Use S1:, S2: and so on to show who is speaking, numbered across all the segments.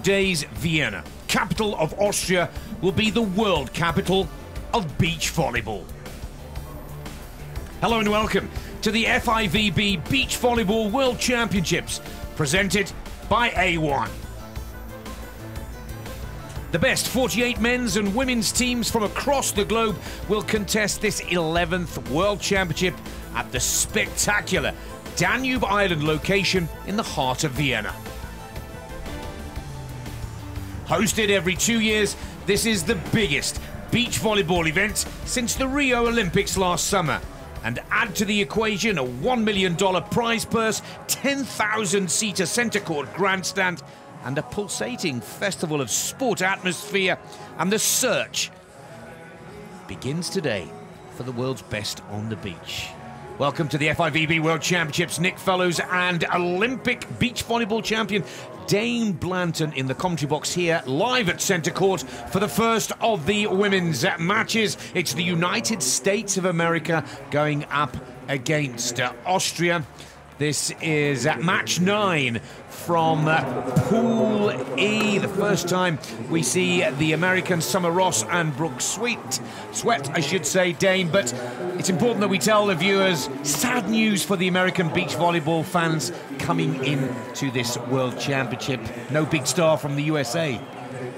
S1: Today's Vienna, capital of Austria, will be the world capital of beach volleyball. Hello and welcome to the FIVB Beach Volleyball World Championships, presented by A1. The best 48 men's and women's teams from across the globe will contest this 11th World Championship at the spectacular Danube Island location in the heart of Vienna. Hosted every 2 years, this is the biggest beach volleyball event since the Rio Olympics last summer. And add to the equation a $1 million prize purse, 10,000-seater centre court grandstand, and a pulsating festival of sport atmosphere, and the search begins today for the world's best on the beach. Welcome to the FIVB World Championships, Nick Fellows and Olympic beach volleyball champion Dane Blanton in the commentary box here, live at centre court for the first of the women's matches. It's the United States of America going up against Austria. This is match 9 from Pool E. The first time we see the Americans Summer Ross and Brooke Sweat, I should say, Dane. But it's important that we tell the viewers sad news for the American beach volleyball fans coming into this World Championship. No big star from the USA.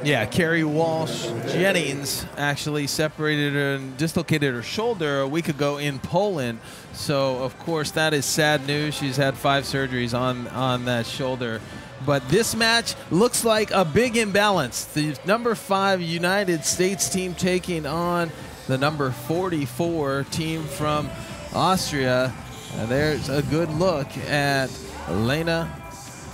S2: Yeah, Carrie Walsh Jennings actually separated and dislocated her shoulder a week ago in Poland. So, of course, that is sad news. She's had 5 surgeries on that shoulder. But this match looks like a big imbalance. The number 5 United States team taking on the number 44 team from Austria. There's a good look at Elena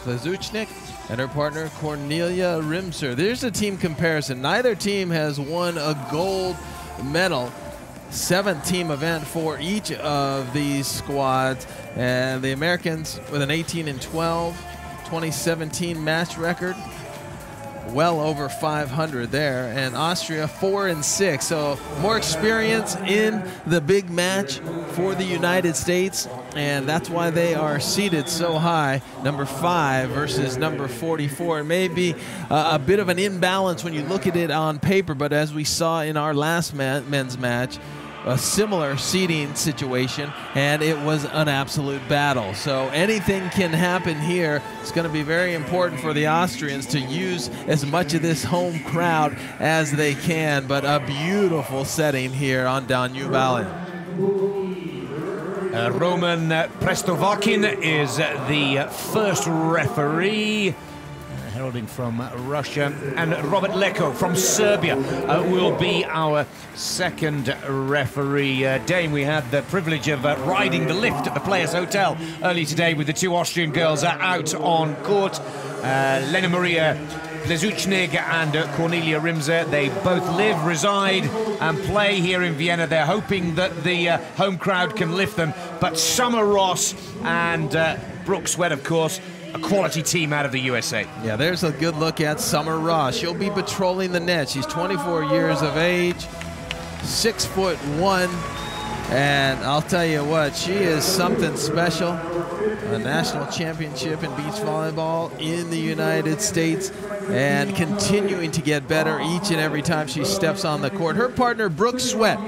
S2: Plesiutschnig and her partner Cornelia Rimser. There's a team comparison. Neither team has won a gold medal. 7th team event for each of these squads. And the Americans with an 18-12 2017 match record. Well over 500 there, and Austria 4-6. So more experience in the big match for the United States, and that's why they are seated so high, number 5 versus number 44. It may be a bit of an imbalance when you look at it on paper, but as we saw in our last men's match, a similar seeding situation, and it was an absolute battle. So anything can happen here. It's going to be very important for the Austrians to use as much of this home crowd as they can, but a beautiful setting here on Danube Island.
S1: Roman Prestovakin is the first referee, heralding from Russia, and Robert Leko from Serbia will be our second referee. Dane, we had the privilege of riding the lift at the Players Hotel early today with the 2 Austrian girls out on court. Lena Maria Plesiutschnig and Cornelia Rimser. They both live, reside and play here in Vienna. They're hoping that the home crowd can lift them, but Summer Ross and Brooke Sweat, of course, a quality team out of the USA.
S2: Yeah, there's a good look at Summer Ross. She'll be patrolling the net. She's 24 years of age, 6'1", and I'll tell you what, she is something special. A national championship in beach volleyball in the United States, and continuing to get better each and every time she steps on the court. Her partner, Brooke Sweat,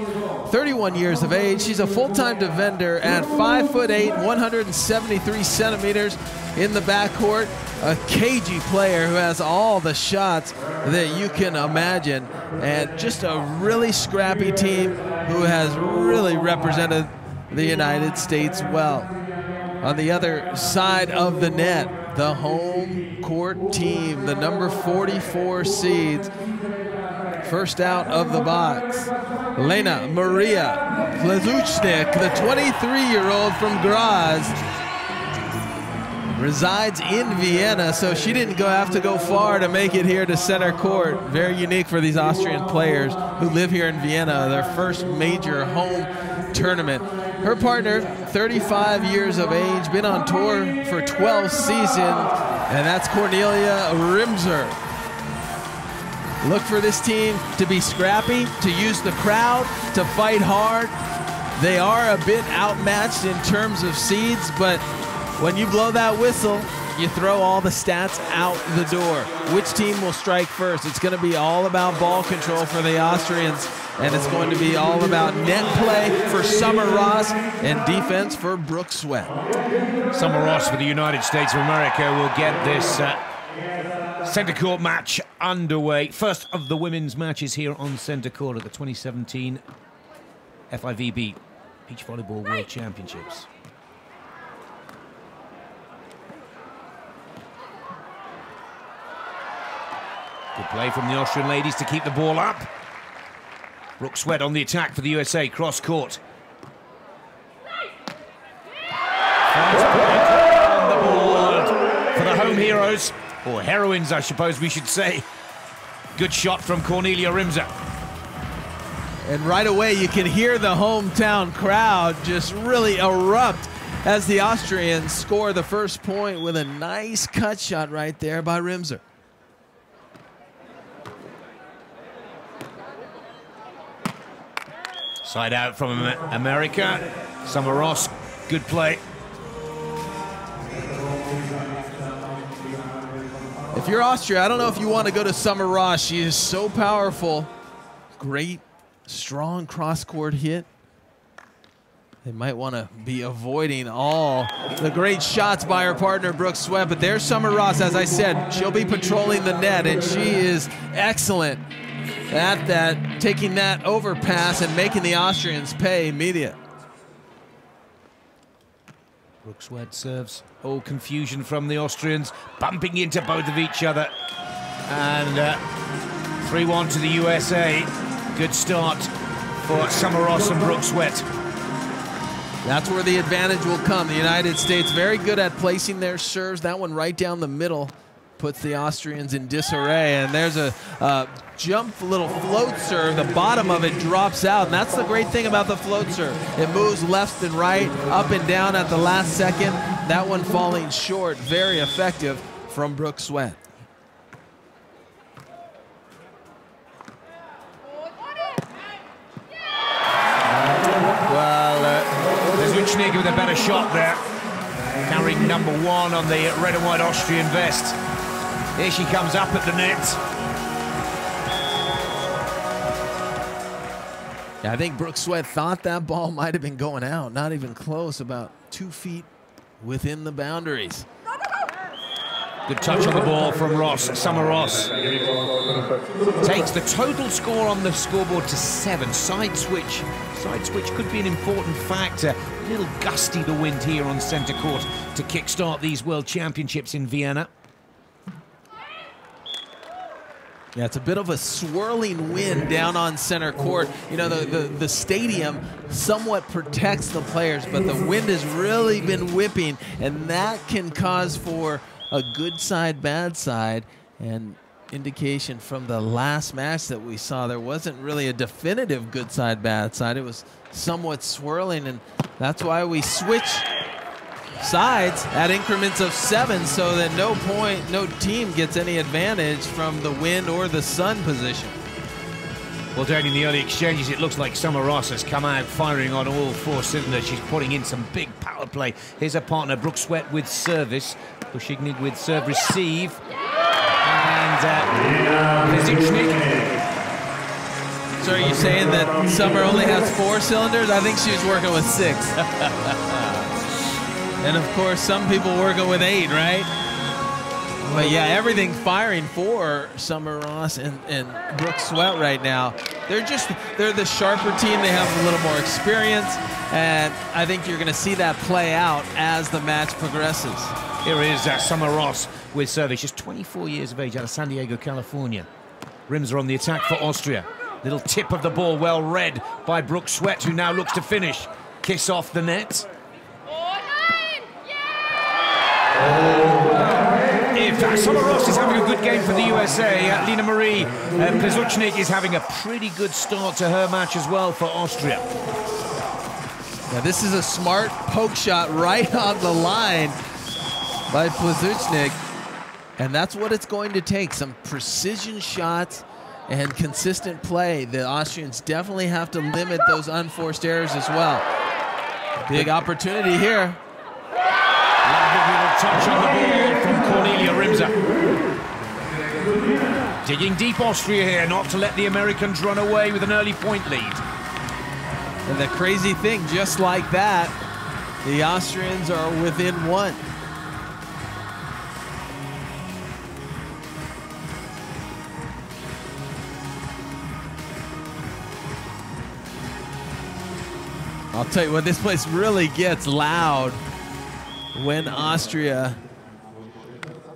S2: 31 years of age. She's a full-time defender at 5'8", 173 centimeters in the backcourt. A cagey player who has all the shots that you can imagine, and just a really scrappy team who has really represented the United States well. On the other side of the net, the home court team, the number 44 seeds, first out of the box, Lena Maria Plesiutschnig, the 23-year-old from Graz, resides in Vienna, so she didn't have to go far to make it here to center court. Very unique for these Austrian players who live here in Vienna, their first major home tournament. Her partner, 35 years of age, been on tour for 12 seasons, and that's Cornelia Rimser. Look for this team to be scrappy, to use the crowd, to fight hard. They are a bit outmatched in terms of seeds, but when you blow that whistle, You throw all the stats out the door. Which team will strike first? It's going to be all about ball control for the Austrians, and it's going to be all about net play for Summer Ross and defense for Brooke Sweat.
S1: Summer Ross for the United States of America will get this center court match underway. First of the women's matches here on center court at the 2017 FIVB Beach Volleyball World Championships. Good play from the Austrian ladies to keep the ball up. Brooke Sweat on the attack for the USA, cross court. First point on the board for the home heroes, or heroines, I suppose we should say. Good shot from Cornelia Rimser.
S2: And right away, you can hear the hometown crowd just really erupt as the Austrians score the first point with a nice cut shot right there by Rimser.
S1: Side out from America. Summer Ross, good play.
S2: If you're Austria, I don't know if you want to go to Summer Ross. She is so powerful. Great, strong cross-court hit. They might want to be avoiding all the great shots by her partner, Brooke Sweat. But there's Summer Ross, as I said. She'll be patrolling the net, and she is excellent at that, taking that overpass and making the Austrians pay immediate.
S1: Brooke Sweat serves. Oh, confusion from the Austrians, bumping into both of each other. And 3-1 to the USA. Good start for Summer Ross and Brooke Sweat.
S2: That's where the advantage will come. The United States very good at placing their serves. That one right down the middle puts the Austrians in disarray. And there's a jump little float serve. The bottom of it drops out. And that's the great thing about the float serve. It moves left and right, up and down at the last second. That one falling short. Very effective from Brooke Sweat.
S1: Plesiutschnig with a better shot there, carrying #1 on the red and white Austrian vest. Here she comes up at the net.
S2: Yeah, I think Brooke Sweat thought that ball might have been going out. Not even close, about 2 feet within the boundaries.
S1: Good touch on the ball from Ross. Summer Ross takes the total score on the scoreboard to 7. Side switch. Side switch could be an important factor. A little gusty the wind here on center court to kickstart these World Championships in Vienna.
S2: Yeah, it's a bit of a swirling wind down on center court. You know, the stadium somewhat protects the players, but the wind has really been whipping, and that can cause for a good side, bad side. And indication from the last match that we saw, there wasn't really a definitive good side, bad side. It was somewhat swirling, and that's why we switch sides at increments of 7 so that no team gets any advantage from the wind or the sun position.
S1: Well, down in the early exchanges, it looks like Summer Ross has come out firing on all 4 cylinders. She's putting in some big power play. Here's her partner, Brooke Sweat, with service. Plesiutschnig with serve receive. And Plesiutschnig.
S2: So are you saying that Summer only has 4 cylinders? I think she was working with 6. And of course, some people working with 8, right? But yeah, everything firing for Summer Ross and Brooke Sweat right now. They're the sharper team. They have a little more experience, and I think you're going to see that play out as the match progresses.
S1: Here is Summer Ross with service. She's 24 years of age, out of San Diego, California. Rimser on the attack for Austria. Little tip of the ball, well read by Brooke Sweat, who now looks to finish. Kiss off the net. If Summer Ross is having a good game for the USA, Lena Marie Plesiutschnig is having a pretty good start to her match as well for Austria.
S2: Now this is a smart poke shot right on the line by Plesiutschnig, and that's what it's going to take, some precision shots and consistent play. The Austrians definitely have to limit those unforced errors as well. Big opportunity here.
S1: Good touch on the ball from Cornelia Rimser. Digging deep Austria here, not to let the Americans run away with an early point lead.
S2: And the crazy thing, just like that, the Austrians are within one. I'll tell you what, this place really gets loud when Austria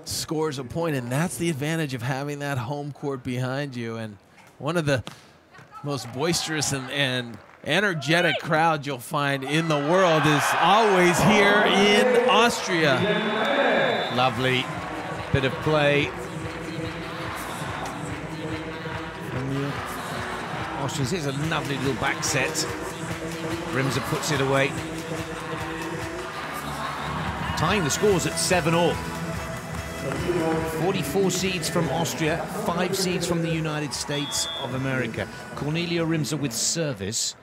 S2: scores a point, and that's the advantage of having that home court behind you. And one of the most boisterous and energetic crowds you'll find in the world is always here in Austria.
S1: Lovely bit of play. Austrians, here's a lovely little back set. Rimser puts it away. Tying the scores at 7-all. 44 seeds from Austria, 5 seeds from the United States of America. Cornelia Rimser with service.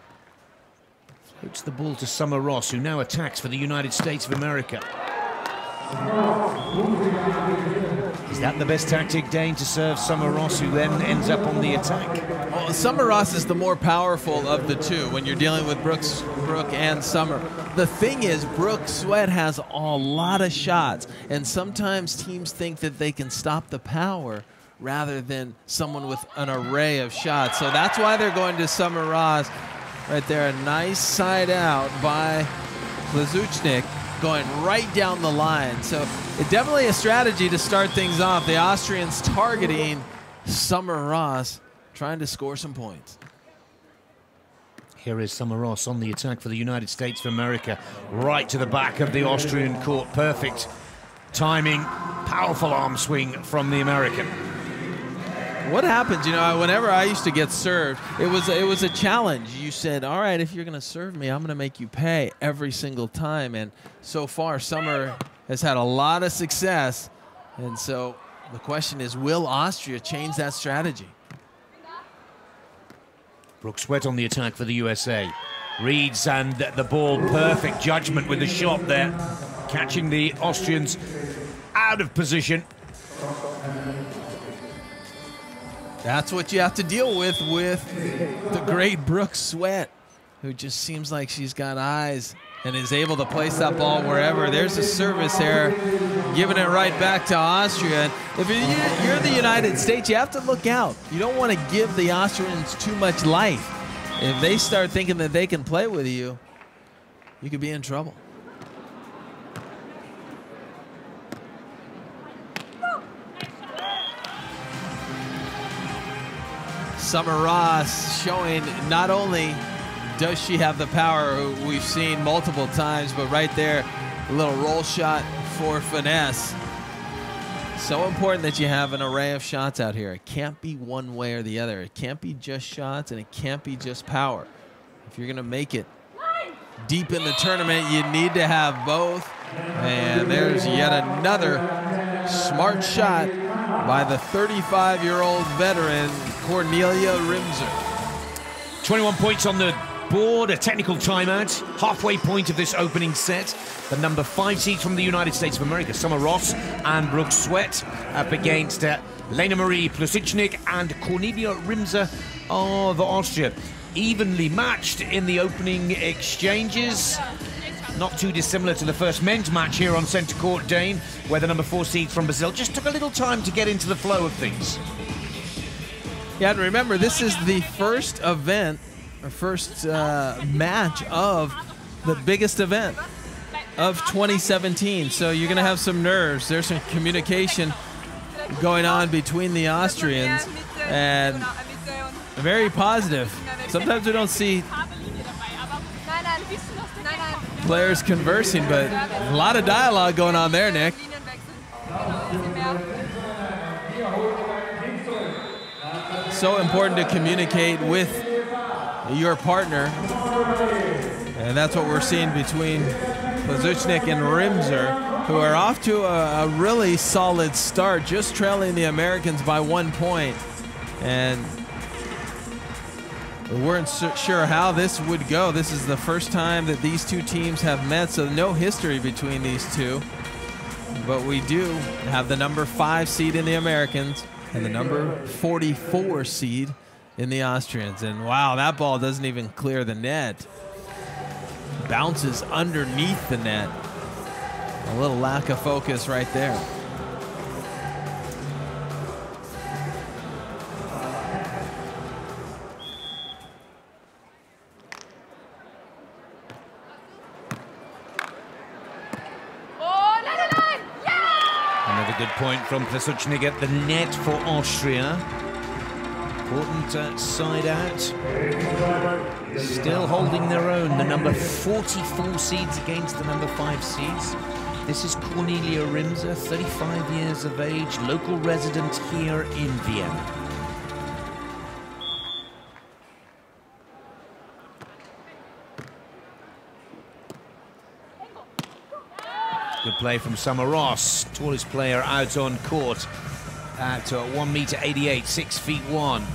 S1: Floats the ball to Summer Ross, who now attacks for the United States of America. Is that the best tactic, Dane, to serve Summer Ross, who then ends up on the attack?
S2: Well, Summer Ross is the more powerful of the two when you're dealing with Brooke and Summer. The thing is, Brooke Sweat has a lot of shots, and sometimes teams think that they can stop the power rather than someone with an array of shots. So that's why they're going to Summer Ross. Right there, a nice side out by Plesiutschnig, going right down the line. So it's definitely a strategy to start things off. The Austrians targeting Summer Ross, trying to score some points.
S1: Here is Summer Ross on the attack for the United States of America, right to the back of the Austrian court. Perfect timing, powerful arm swing from the American.
S2: What happens, you know, whenever I used to get served, it was a challenge. You said, all right, if you're going to serve me, I'm going to make you pay every single time. And so far, Summer has had a lot of success. And so the question is, will Austria change that strategy?
S1: Brooke Sweat on the attack for the USA. Reads and the ball, perfect judgment with the shot there. Catching the Austrians out of position.
S2: That's what you have to deal with the great Brooke Sweat, who just seems like she's got eyes and is able to place that ball wherever. There's a service there, giving it right back to Austria. If you're the United States, you have to look out. You don't want to give the Austrians too much life. If they start thinking that they can play with you, you could be in trouble. Summer Ross showing not only does she have the power we've seen multiple times, but right there, a little roll shot for finesse. So important that you have an array of shots out here. It can't be one way or the other. It can't be just shots, and it can't be just power. If you're going to make it deep in the tournament, you need to have both. And there's yet another smart shot by the 35-year-old veteran, Cornelia Rimser.
S1: 21 points on the board, a technical timeout, halfway point of this opening set. The number 5 seeds from the United States of America, Summer Ross and Brooke Sweat, up against Lena Marie Plesiutschnig and Cornelia Rimser of Austria. Evenly matched in the opening exchanges. Not too dissimilar to the first men's match here on centre court, Dane, where the number 4 seeds from Brazil just took a little time to get into the flow of things.
S2: Yeah, and remember, this is the first event, or first match of the biggest event of 2017. So you're going to have some nerves. There's some communication going on between the Austrians, and very positive. Sometimes we don't see players conversing, but a lot of dialogue going on there, Nick. So important to communicate with your partner, and that's what we're seeing between Plesiutschnig and Rimser, who are off to a really solid start, just trailing the Americans by 1 point. And we weren't sure how this would go. This is the first time that these two teams have met, so no history between these two. but we do have the number 5 seed in the Americans and the number 44 seed in the Austrians. And wow, that ball doesn't even clear the net. Bounces underneath the net. A little lack of focus right there.
S1: Another good point from Plesiutschnig at the net for Austria. Important side out. Still holding their own. The number 44 seeds against the number 5 seeds. This is Cornelia Rimser, 35 years of age, local resident here in Vienna. Good play from Summer Ross, tallest player out on court at 1.88 m, 6 feet 1.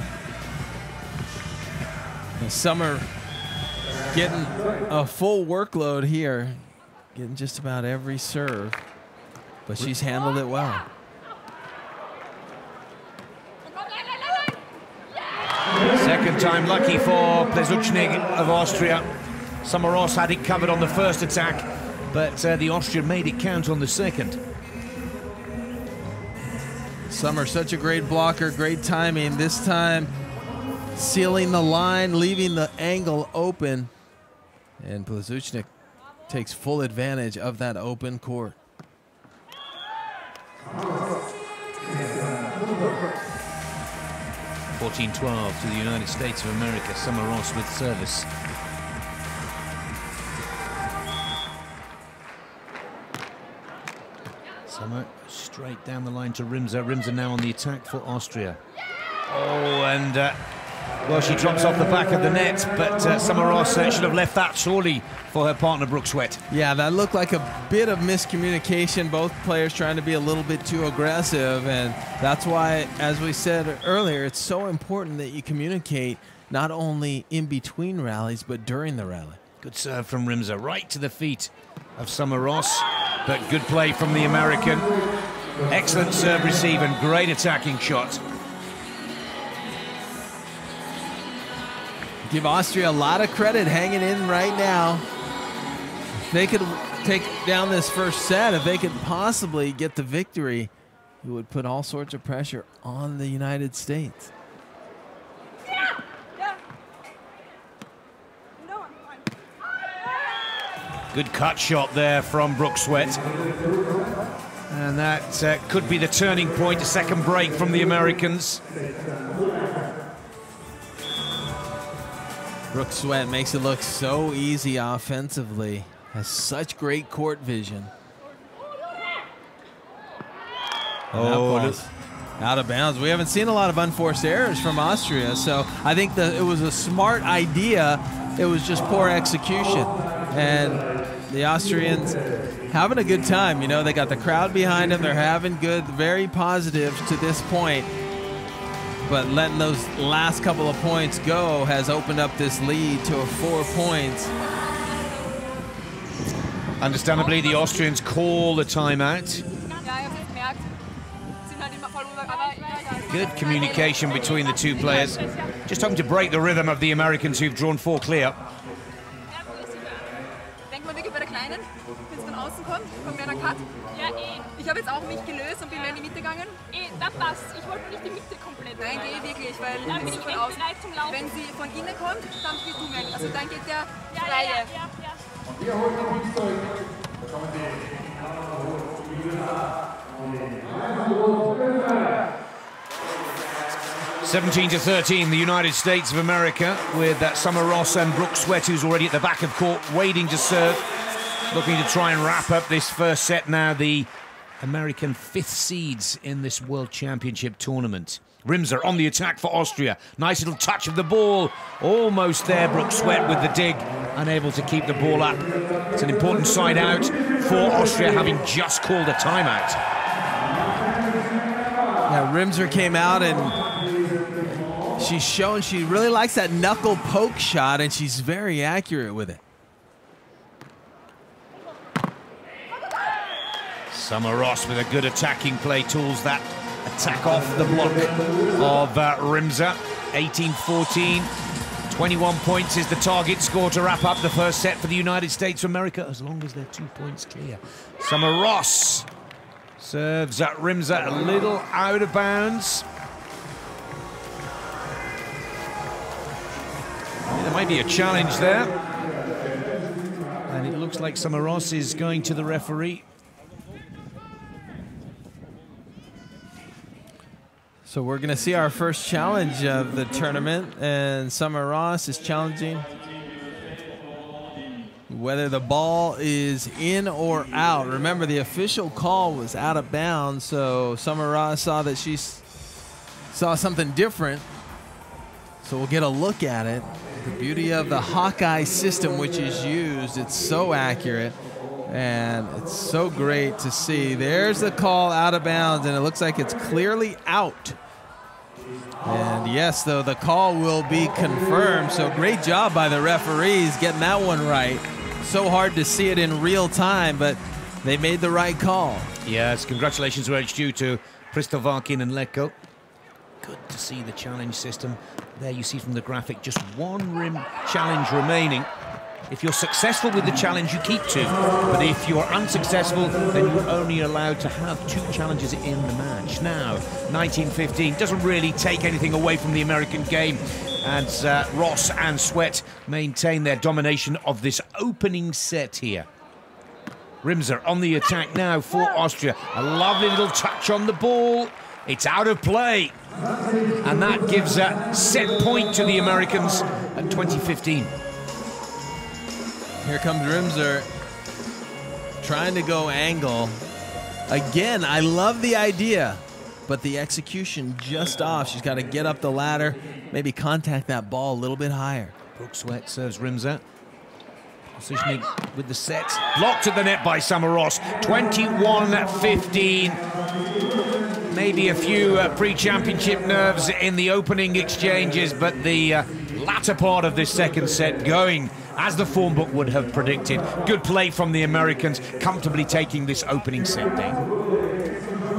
S2: And Summer getting a full workload here, getting just about every serve, but she's handled it well.
S1: Second time lucky for Plesiutschnig of Austria. Summer Ross had it covered on the first attack, but the Austrian made it count on the second.
S2: Summer, such a great blocker, great timing. This time, sealing the line, leaving the angle open. And Plesiutschnig takes full advantage of that open court.
S1: (14-12) to the United States of America. Summer Ross with service. Summer straight down the line to Rimser. Rimser now on the attack for Austria. Oh, and well, she drops off the back of the net, but Summer Ross should have left that surely for her partner Brooke Sweat.
S2: Yeah, that looked like a bit of miscommunication. Both players trying to be a little bit too aggressive, and that's why, as we said earlier, it's so important that you communicate not only in between rallies, but during the rally.
S1: Good serve from Rimser, right to the feet of Summer Ross, but good play from the American. Excellent serve receive and great attacking shot.
S2: Give Austria a lot of credit hanging in right now. If they could take down this first set, if they could possibly get the victory, it would put all sorts of pressure on the United States.
S1: Good cut shot there from Brooke Sweat. And that could be the turning point, a second break from the Americans.
S2: Brooke Sweat makes it look so easy offensively. Has such great court vision.
S1: Oh,
S2: out of bounds. We haven't seen a lot of unforced errors from Austria, so I think that it was a smart idea. It was just poor execution. And the Austrians having a good time. You know, they got the crowd behind them. They're having good, very positive to this point. But letting those last couple of points go has opened up this lead to 4 points.
S1: Understandably, the Austrians call the timeout. Good communication between the two players. Just hoping to break the rhythm of the Americans who've drawn 4 clear.
S3: Ich habe jetzt auch mich gelöst und bin mehr in die Mitte gegangen. Das passt. Ich wollte nicht die Mitte komplett. Nein, geh wirklich, weil dann bin ich von außen. Wenn sie von innen kommt, dann gehst du mehr. Also dann geht der freie.
S1: Ja. 17-13, the United States of America, with Summer Ross and Brooke Sweat, who's already at the back of court, waiting to serve. Looking to try and wrap up this first set now. The American 5th seeds in this World Championship tournament. Rimser on the attack for Austria. Nice little touch of the ball. Almost there, Brooke Sweat with the dig. Unable to keep the ball up. It's an important side out for Austria, having just called a timeout.
S2: Yeah, Rimser came out and she's shown she really likes that knuckle poke shot, and she's very accurate with it.
S1: Summer Ross with a good attacking play tools that attack off the block of Rimser. 18-14. 21 points is the target score to wrap up the first set for the United States of America, as long as they're 2 points clear. Summer Ross serves at Rimser a little out of bounds. There might be a challenge there. And it looks like Summer Ross is going to the referee.
S2: So we're going to see our first challenge of the tournament, and Summer Ross is challenging whether the ball is in or out. Remember, the official call was out of bounds, so Summer Ross saw that she saw something different. So we'll get a look at it. The beauty of the Hawkeye system which is used, it's so accurate. And it's so great to see. There's the call out of bounds, and it looks like it's clearly out. And yes, though, the call will be confirmed. So great job by the referees getting that one right. So hard to see it in real time, but they made the right call.
S1: Yes, congratulations were due to Pristovarkin and Leko. Good to see the challenge system. There you see from the graphic, just one rim challenge remaining. If you're successful with the challenge, you keep 2. But if you're unsuccessful, then you're only allowed to have 2 challenges in the match. Now, 19-15 doesn't really take anything away from the American game. And Ross and Sweat maintain their domination of this opening set here. Rimser on the attack now for Austria. A lovely little touch on the ball. It's out of play. And that gives a set point to the Americans at 20-15.
S2: Here comes Rimser trying to go angle. Again, I love the idea, but the execution just off. She's got to get up the ladder, maybe contact that ball a little bit higher.
S1: Brooke Sweat serves Rimser. Plesiutschnig with the set. Blocked at the net by Summer Ross. 21-15. Maybe a few pre-championship nerves in the opening exchanges, but the latter part of this second set going as the form book would have predicted. Good play from the Americans, comfortably taking this opening set, Dave.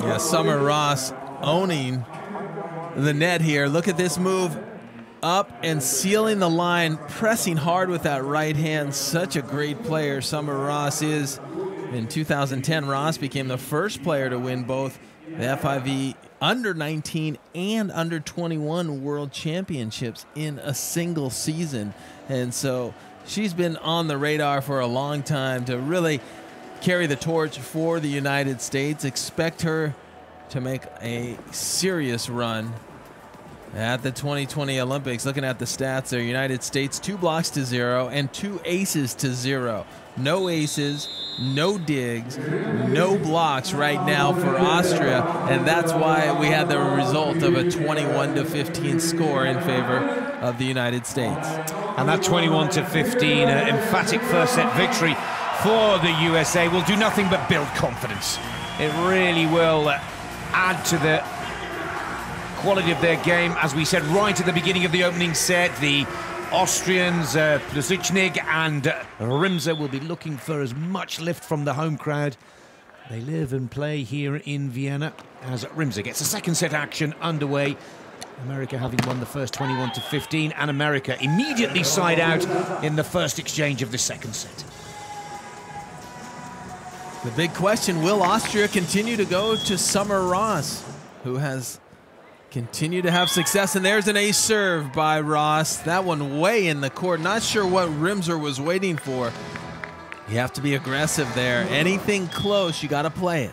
S2: Yeah, Summer Ross owning the net here. Look at this move. Up and sealing the line, pressing hard with that right hand. Such a great player Summer Ross is. In 2010, Ross became the first player to win both the FIVB under-19 and under-21 world championships in a single season. And so she's been on the radar for a long time to really carry the torch for the United States. Expect her to make a serious run at the 2020 Olympics. Looking at the stats there, United States 2 blocks to 0 and 2 aces to 0. No aces, no digs, no blocks right now for Austria, and that's why we had the result of a 21-15 score in favor of the United States.
S1: And that 21-15 emphatic first set victory for the USA will do nothing but build confidence. It really will add to the quality of their game. As we said right at the beginning of the opening set, the Austrians, Plesiutschnig and Rimser, will be looking for as much lift from the home crowd. They live and play here in Vienna as Rimser gets a second set action underway. America having won the first 21-15, and America immediately side out in the first exchange of the second set.
S2: The big question, will Austria continue to go to Summer Ross, who has continued to have success? And there's an ace serve by Ross. That one way in the court. Not sure what Rimser was waiting for. You have to be aggressive there. Anything close, you got to play it.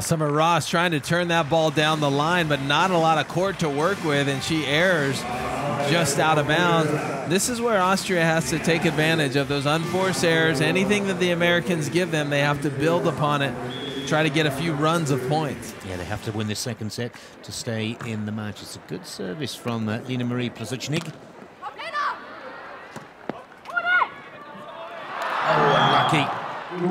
S2: Summer Ross trying to turn that ball down the line, but not a lot of court to work with, and she errs just out of bounds. This is where Austria has to take advantage of those unforced errors. Anything that the Americans give them, they have to build upon it, try to get a few runs of points.
S1: Yeah, they have to win this second set to stay in the match. It's a good service from Lena Marie Plesiutschnig. Oh, unlucky.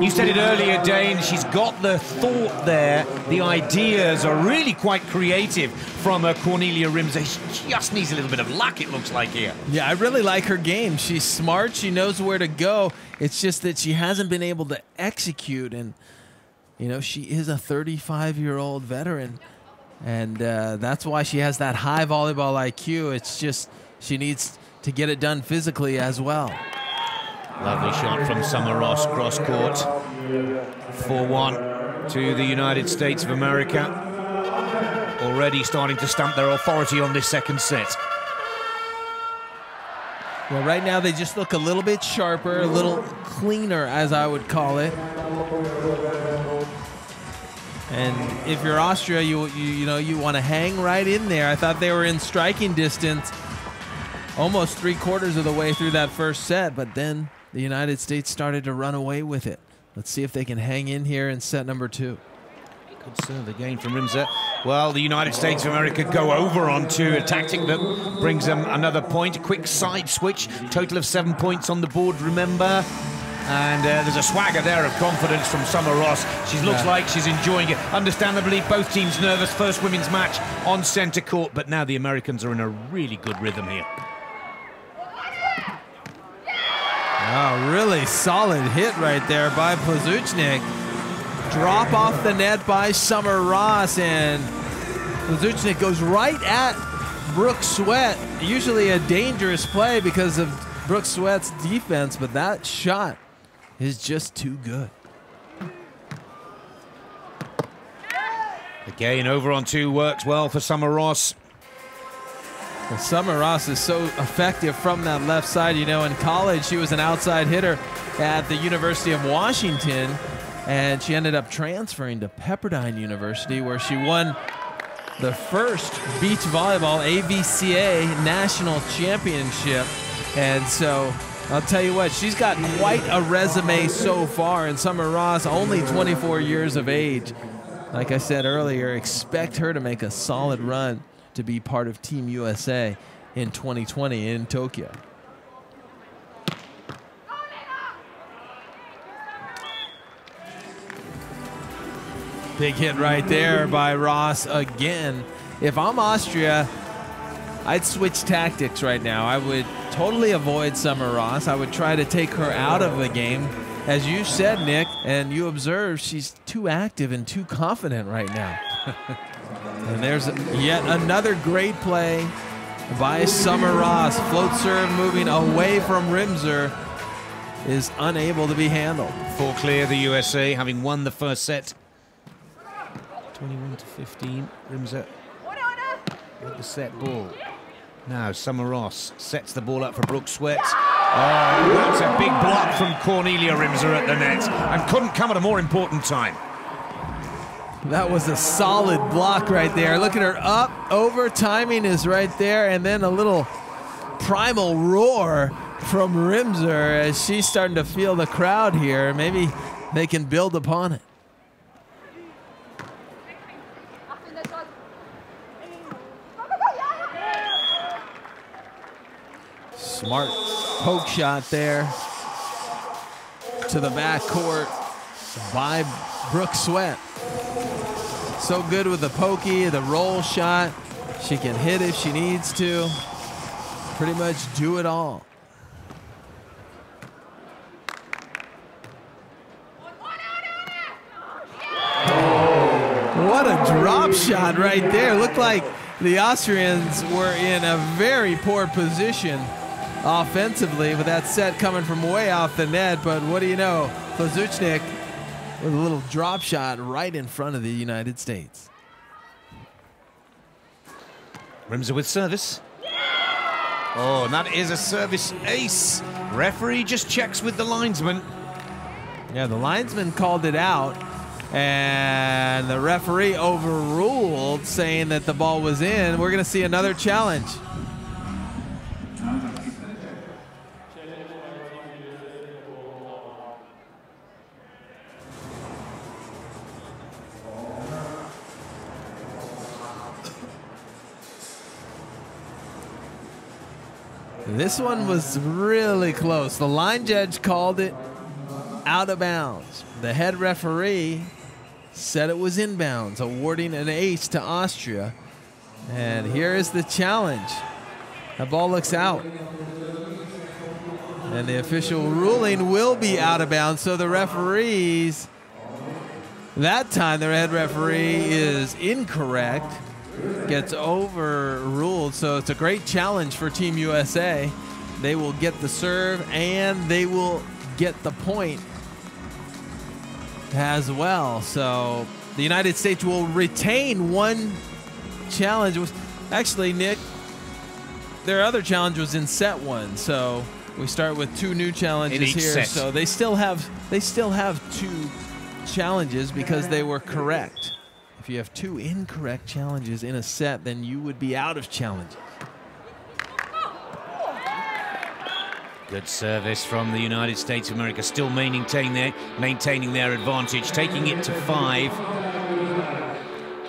S1: You said it earlier, Dane, she's got the thought there. The ideas are really quite creative from Cornelia Rimser. She just needs a little bit of luck, it looks like here.
S2: Yeah, I really like her game. She's smart. She knows where to go. It's just that she hasn't been able to execute. And, you know, she is a 35-year-old veteran. And that's why she has that high volleyball IQ. It's just she needs to get it done physically as well.
S1: Lovely shot from Summer Ross, cross court. 4-1 to the United States of America. Already starting to stamp their authority on this second set.
S2: Well, right now they just look a little bit sharper, a little cleaner, as I would call it. And if you're Austria, you know you want to hang right in there. I thought they were in striking distance almost 3/4 of the way through that first set, but then the United States started to run away with it. Let's see if they can hang in here in set number 2.
S1: Good serve again from Rimser. Well, the United States of America go over onto a tactic that brings them another point. A quick side switch. Total of 7 points on the board, remember. And there's a swagger there of confidence from Summer Ross. She looks like she's enjoying it. Understandably, both teams nervous. First women's match on center court, but now the Americans are in a really good rhythm here.
S2: Oh, really solid hit right there by Plesiutschnig. Drop off the net by Summer Ross, and Plesiutschnig goes right at Brooke Sweat. Usually a dangerous play because of Brooke Sweat's defense, but that shot is just too good.
S1: Again, over on 2 works well for Summer Ross.
S2: Well, Summer Ross is so effective from that left side. You know, in college, she was an outside hitter at the University of Washington, and she ended up transferring to Pepperdine University, where she won the first beach volleyball AVCA national championship. And so I'll tell you what, she's got quite a resume so far. And Summer Ross, only 24 years of age. Like I said earlier, expect her to make a solid run to be part of Team USA in 2020 in Tokyo. Big hit right there by Ross again. If I'm Austria, I'd switch tactics right now. I would totally avoid Summer Ross. I would try to take her out of the game. As you said, Nick, and you observed, she's too active and too confident right now. And there's yet another great play by Summer Ross. Float serve moving away from Rimser is unable to be handled.
S1: Full clear, the USA having won the first set. 21-15. Rimser with the set ball. Now Summer Ross sets the ball up for Brooke Sweat. Oh, that's a big block from Cornelia Rimser at the net, and couldn't come at a more important time.
S2: That was a solid block right there. Look at her up, over, timing is right there, and then a little primal roar from Rimser as she's starting to feel the crowd here. Maybe they can build upon it. Smart poke shot there to the backcourt by Brooke Sweat. So good with the pokey, the roll shot. She can hit if she needs to. Pretty much do it all. What a drop shot right there. Looked like the Austrians were in a very poor position offensively with that set coming from way off the net, but what do you know? Plesiutschnig with a little drop shot right in front of the United States.
S1: Rimser with service. Oh, and that is a service ace. Referee just checks with the linesman.
S2: Yeah, the linesman called it out, and the referee overruled, saying that the ball was in. We're going to see another challenge. This one was really close. The line judge called it out of bounds. The head referee said it was inbounds, awarding an ace to Austria. And here is the challenge. The ball looks out. And the official ruling will be out of bounds. So the referees, that time the head referee is incorrect, gets overruled. So it's a great challenge for Team USA. They will get the serve and they will get the point as well. So the United States will retain one challenge. Actually, Nick, their other challenge was in set one. So we start with 2 new challenges here.
S1: Set.
S2: So they still have 2 challenges because they were correct. If you have 2 incorrect challenges in a set, then you would be out of challenges.
S1: Good service from the United States of America, still maintaining their advantage, taking it to 5.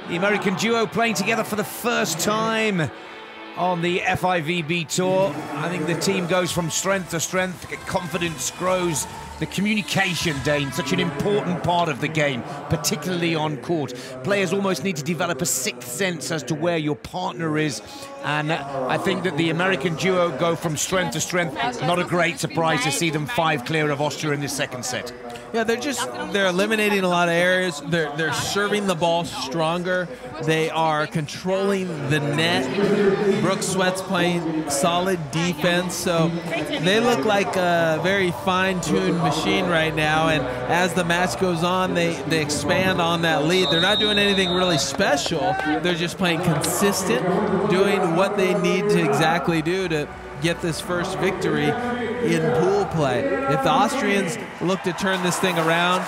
S1: The American duo playing together for the first time on the FIVB tour. I think the team goes from strength to strength, confidence grows. The communication, Dane, such an important part of the game, particularly on court. Players almost need to develop a 6th sense as to where your partner is. And I think that the American duo go from strength to strength. Not a great surprise to see them 5 clear of Austria in this second set.
S2: Yeah, they're eliminating a lot of areas. They're serving the ball stronger. They are controlling the net. Brooke Sweat's playing solid defense. So they look like a very fine-tuned machine right now. And as the match goes on, they expand on that lead. They're not doing anything really special. They're just playing consistent, doing what they need to exactly do to get this first victory in pool play. If the Austrians look to turn this thing around,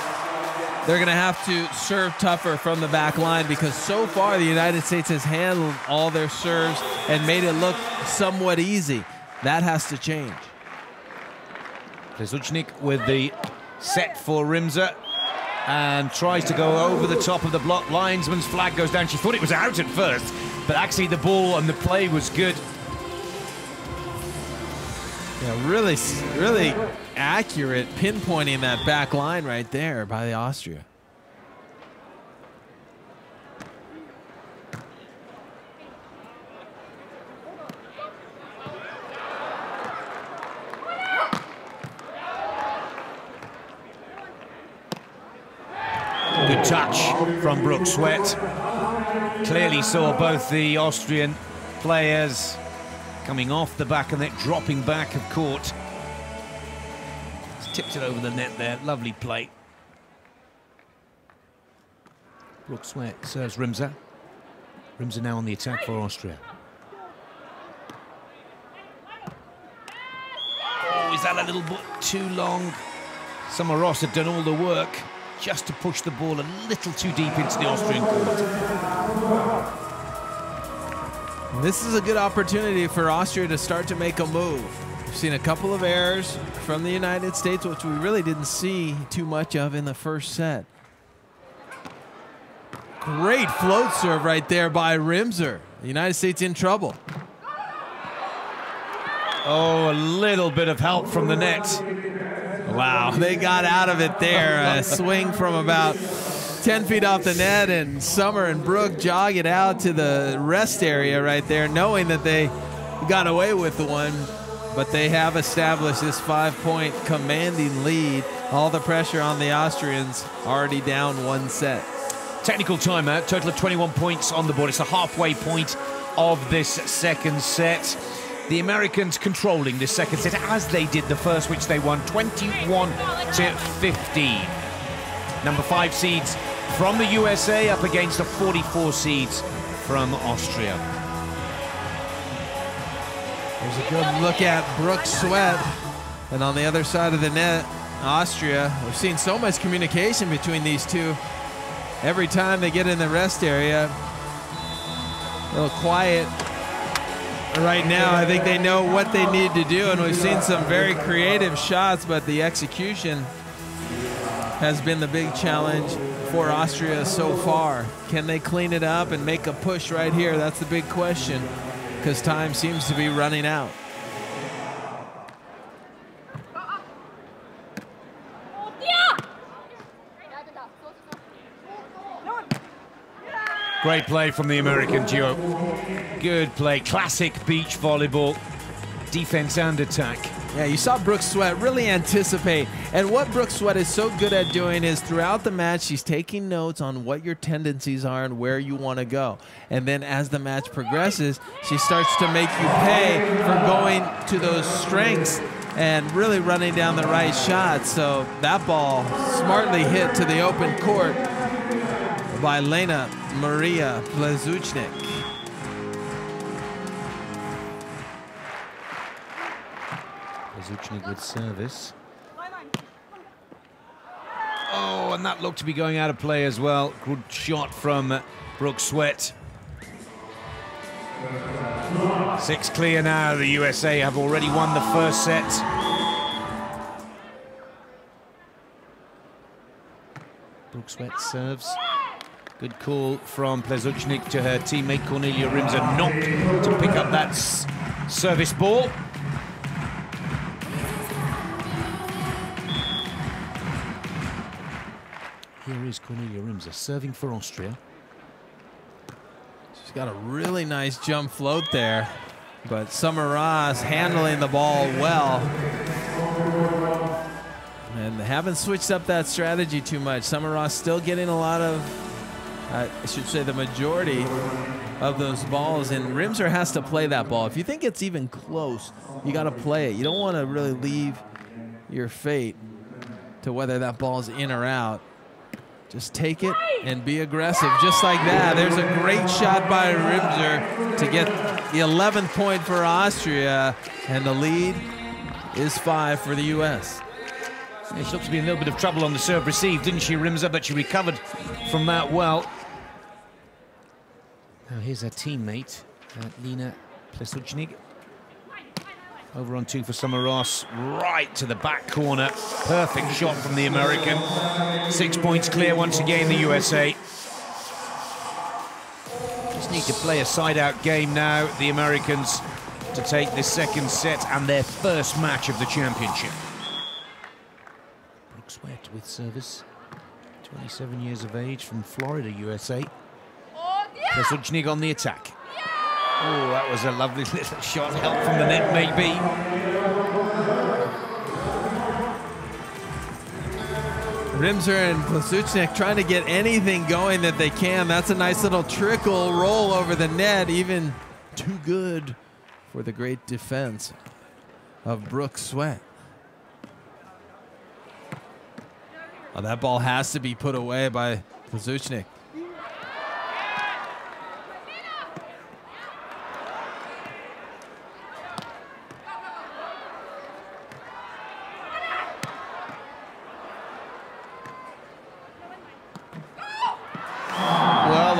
S2: they're going to have to serve tougher from the back line, because so far the United States has handled all their serves and made it look somewhat easy. That has to change.
S1: Plesiutschnig with the set for Rimser and tries to go over the top of the block. Linesman's flag goes down. She thought it was out at first, but actually the ball and the play was good.
S2: Yeah, really accurate pinpointing that back line right there by the Austria.
S1: Good touch from Brooke Sweat. Clearly saw both the Austrian players coming off the back and then dropping back of court. Just tipped it over the net there. Lovely play. Brooke Sweat serves Rimser. Rimser now on the attack for Austria. Oh, is that a little bit too long? Samaros had done all the work just to push the ball a little too deep into the Austrian court.
S2: This is a good opportunity for Austria to start to make a move. We've seen a couple of errors from the United States, which we really didn't see too much of in the first set. Great float serve right there by Rimser. The United States in trouble.
S1: Oh, a little bit of help from the net.
S2: Wow, they got out of it there. A swing from about 10 feet off the net, and Summer and Brooke jog it out to the rest area right there, knowing that they got away with the one, but they have established this 5-point commanding lead. All the pressure on the Austrians, already down 1 set.
S1: Technical timeout, total of 21 points on the board. It's the halfway point of this second set. The Americans controlling this second set as they did the first, which they won 21-15. Number 5 seeds from the USA up against the 44 seeds from Austria.
S2: There's a good look at Brooke Sweat. And on the other side of the net, Austria. We've seen so much communication between these two. Every time they get in the rest area, a little quiet. Right now, I think they know what they need to do, and we've seen some very creative shots, but the execution has been the big challenge for Austria so far. Can they clean it up and make a push right here? That's the big question, because time seems to be running out.
S1: Great play from the American duo. Good play, classic beach volleyball, defense and attack.
S2: Yeah, you saw Brooke Sweat really anticipate. And what Brooke Sweat is so good at doing is throughout the match, she's taking notes on what your tendencies are and where you want to go. And then as the match progresses, she starts to make you pay for going to those strengths and really running down the right shot. So that ball smartly hit to the open court by Lena Maria Plesiutschnig.
S1: Plesiutschnig with service. Oh, and that looked to be going out of play as well. Good shot from Brooke Sweat. 6 clear now. The USA have already won the first set. Brooke Sweat serves. Good call from Plesiutschnig to her teammate Cornelia Rimser not to pick up that service ball. Here is Cornelia Rimser serving for Austria.
S2: She's got a really nice jump float there, but Summer Ross handling the ball well. And they haven't switched up that strategy too much. Summer Ross still getting a lot of, I should say the majority of those balls, and Rimser has to play that ball. If you think it's even close, you got to play it. You don't want to really leave your fate to whether that ball's in or out. Just take it and be aggressive, just like that. There's a great shot by Rimser to get the 11th point for Austria, and the lead is 5 for the U.S.
S1: Yeah, she looked to be in a little bit of trouble on the serve receive, didn't she, Rimser? But she recovered from that well. Now here's her teammate, Lena Plesiutschnig. Over on 2 for Summer Ross, right to the back corner. Perfect shot from the American. 6 points clear once again, the USA. Just need to play a side-out game now, the Americans, to take this second set and their first match of the championship. Brooke Sweat with service. 27 years of age from Florida, USA. Plesiutschnig on the attack. Oh, that was a lovely little shot. Help from the net, maybe.
S2: Rimser and Plesiutschnig trying to get anything going that they can. That's a nice little trickle roll over the net, even too good for the great defense of Brooke Sweat. Oh, that ball has to be put away by Plesiutschnig.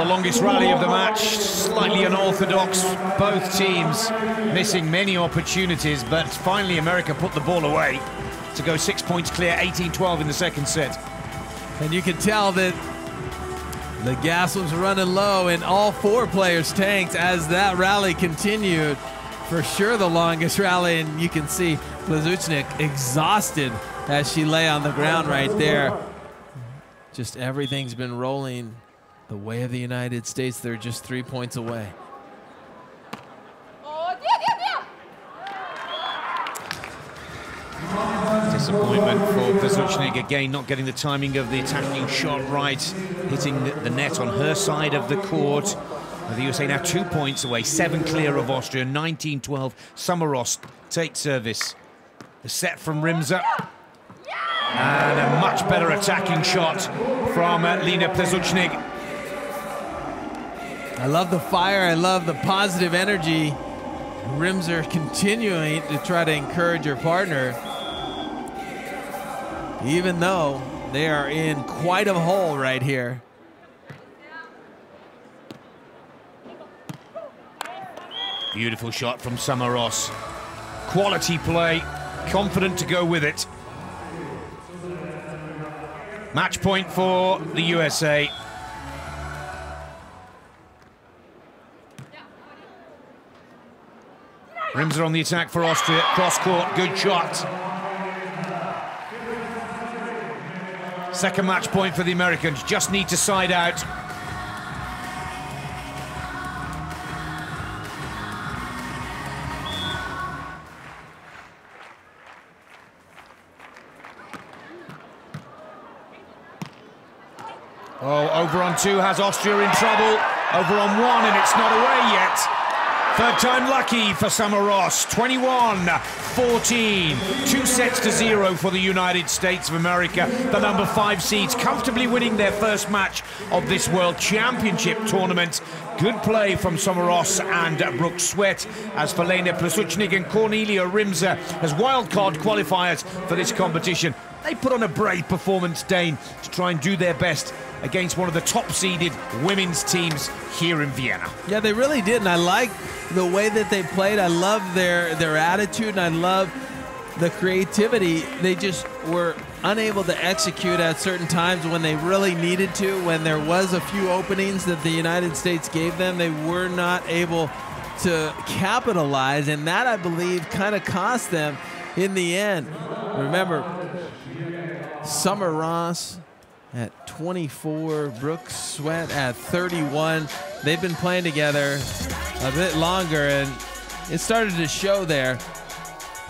S1: Longest rally of the match, slightly unorthodox. Both teams missing many opportunities, but finally America put the ball away to go 6 points clear, 18-12 in the second set.
S2: And you can tell that the gas was running low in all 4 players' tanks as that rally continued. For sure the longest rally, and you can see Plesiutschnig exhausted as she lay on the ground right there. Just everything's been rolling the way of the United States. They're just 3 points away.
S1: Disappointment for Plesiutschnig again, not getting the timing of the attacking shot right, hitting the net on her side of the court. The USA now 2 points away, 7 clear of Austria, 19-12. Summer Ross takes service. The set from Rimser. And a much better attacking shot from Lena Plesiutschnig.
S2: I love the fire, I love the positive energy. Rimser continuing to try to encourage her partner, even though they are in quite a hole right here.
S1: Beautiful shot from Summer Ross. Quality play, confident to go with it. Match point for the USA. Rimser on the attack for Austria. Cross court, good shot. Second match point for the Americans. Just need to side out. Oh, over on 2 has Austria in trouble. Over on 1, and it's not away yet. Third time lucky for Samaros. 21-14. 2 sets to 0 for the United States of America. The number 5 seeds comfortably winning their first match of this World Championship tournament. Good play from Samaros and Brooke Sweat. As for Lena Plesiutschnig and Cornelia Rimser as wildcard qualifiers for this competition, they put on a brave performance, Dane, to try and do their best against one of the top-seeded women's teams here in Vienna.
S2: Yeah, they really did, and I like the way that they played. I love their attitude, and I love the creativity. They just were unable to execute at certain times when they really needed to. When there was a few openings that the United States gave them, they were not able to capitalize, and that, I believe, kind of cost them in the end. Remember, Samaras at 24, Brooke Sweat at 31. They've been playing together a bit longer, and it started to show there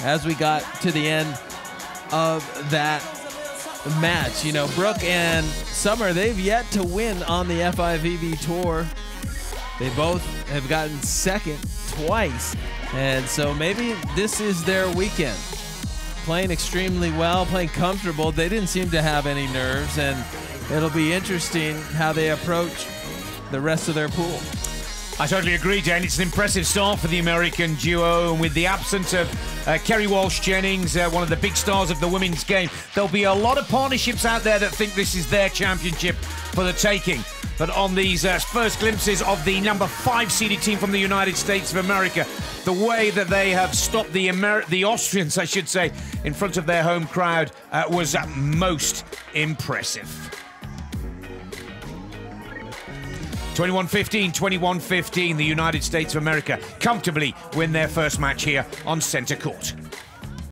S2: as we got to the end of that match. You know, Brooke and Summer, they've yet to win on the FIVB tour. They both have gotten second twice, and so maybe this is their weekend. Playing extremely well, playing comfortable. They didn't seem to have any nerves, and it'll be interesting how they approach the rest of their pool.
S1: I totally agree, Dan. It's an impressive start for the American duo, and with the absence of Kerry Walsh-Jennings, one of the big stars of the women's game, there'll be a lot of partnerships out there that think this is their championship for the taking. But on these first glimpses of the number 5 seeded team from the United States of America, the way that they have stopped the Austrians, I should say, in front of their home crowd was most impressive. 21-15, 21-15, the United States of America comfortably win their first match here on centre court.